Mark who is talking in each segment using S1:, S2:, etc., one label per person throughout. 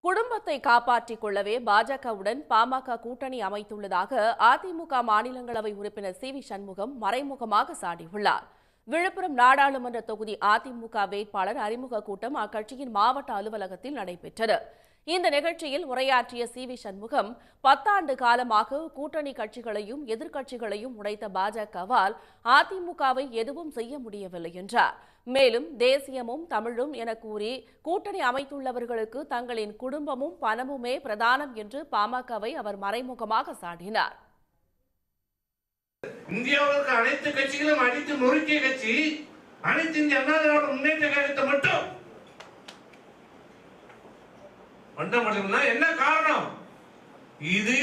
S1: குடும்பத்தை காப்பாற்றிக் கொள்ளவே பாஜகவுடன் பாமக கூட்டணி அமைத்துள்ளதாக அதிமுக மாநிலங்களவை உறுப்பினர் சி வி சண்முகம் மறைமுகமாக சாடியுள்ளார். விழுப்புரம் நாடாளுமன்ற தொகுதி அதிமுக வேட்பாளர் அறிமுக கூட்டம் அக்கட்சியின் மாவட்ட அலுவலகத்தில் நடைபெற்றது. இந்த நிகழ்ச்சியில் உரையாற்றிய சி வி சண்முகம் 10 ஆண்டு காலமாக கூட்டணி கட்சிகளையும் எதிர்க்கட்சிகளையும் உடைத்த பாஜகவால் அதிமுகவை எதுவும் செய்ய முடியவில்லை என்றார். மேலும் தேசியமும் தமிழும் என கூறி கூட்டணி அமைத்துள்ளவர்களுக்கு தங்களின் குடும்பமும் பணமுமே பிரதானம் என்று பாமகவை அவர் மறைமுகமாக சாடினார்.
S2: இந்தியாவுக்கு அனைத்து கட்சிகளும் அடித்து நொறுக்கிய கட்சி அனைத்து இந்திய அண்ணா திராவிட முன்னேற்ற கழகத்தை மட்டும் மண்டமடைனா என்ன காரணம்? இது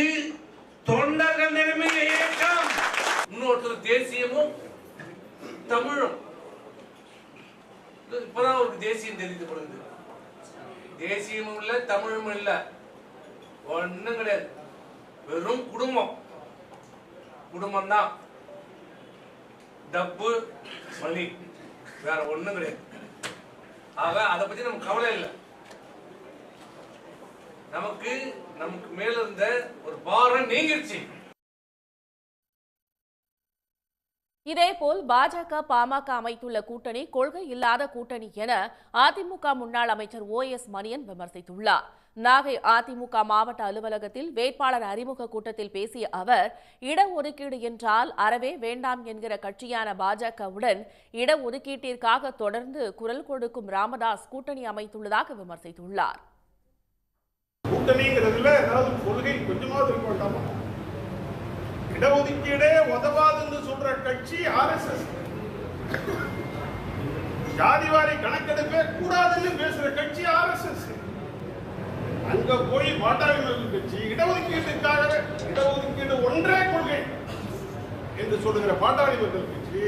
S2: தொண்டர்கள் நிலைமைய இயக்கம். இன்னொருத்தர் தேசியமும் தமிழும். இப்பதான் ஒரு தேசியம் தெரிவிக்கப்படுது. தேசியமும் இல்ல தமிழும் இல்ல, ஒன்னும் கிடையாது. வெறும் குடும்பம். குடும்பம் தான். டப்பு மணி, வேற ஒண்ணும் கிடையாது. ஆக அதை பத்தி நமக்கு கவலை இல்லை. நமக்கு மேல இருந்த ஒரு பாரம் நீங்கிருச்சு.
S1: இதேபோல் பாஜக பாமக அமைத்துள்ள கூட்டணி கொள்கை இல்லாத கூட்டணி என அதிமுக முன்னாள் அமைச்சர் OS மணியன் விமர்சித்துள்ளார். நாகை அதிமுக மாவட்ட அலுவலகத்தில் வேட்பாளர் அறிமுக கூட்டத்தில் பேசிய அவர், இடஒதுக்கீடு என்றால் அறவே வேண்டாம் என்கிற கட்சியான பாஜகவுடன் இடஒதுக்கீட்டிற்காக தொடர்ந்து குரல் கொடுக்கும் ராமதாஸ் கூட்டணி அமைத்துள்ளதாக விமர்சித்துள்ளார்.
S3: கூட்டணிங்கிறதுல ஏதாவது கொள்கை கொஞ்சமாவது இருக்க வேண்டாமா? இடஒதுக்கீடே உதவாதுன்னு சொல்ற கட்சி RSS. ஜாதிவாரி கணக்கெடுப்பே கூடாதுன்னு பேசுற கட்சி RSS. அங்க போய் பாட்டாளி மக்கள் கட்சி இடஒதுக்கீட்டுக்காகவே இடஒதுக்கீடு ஒன்றே கொள்கை என்று சொல்லுகிற பாட்டாளி மக்கள் கட்சி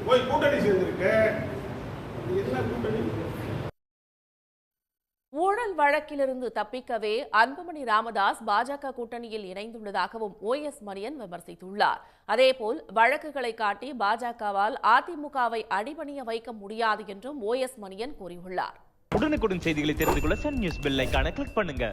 S3: போய் கூட்டணி சேர்ந்திருக்க. என்ன கூட்டணி?
S1: ஊழல் வழக்கிலிருந்து தப்பிக்கவே அன்புமணி ராமதாஸ் பாஜக கூட்டணியில் இணைந்துள்ளதாகவும் OS மணியன் விமர்சித்துள்ளார். அதேபோல் வழக்குகளை காட்டி பாஜகவால் அதிமுகவை அடிபணிய வைக்க முடியாது என்றும் OS மணியன் கூறியுள்ளார்.
S4: உடனுக்குடன் செய்திகளை தெரிந்து கொள்ள சன் நியூஸ் பெல் ஐகானை கிளிக் பண்ணுங்க.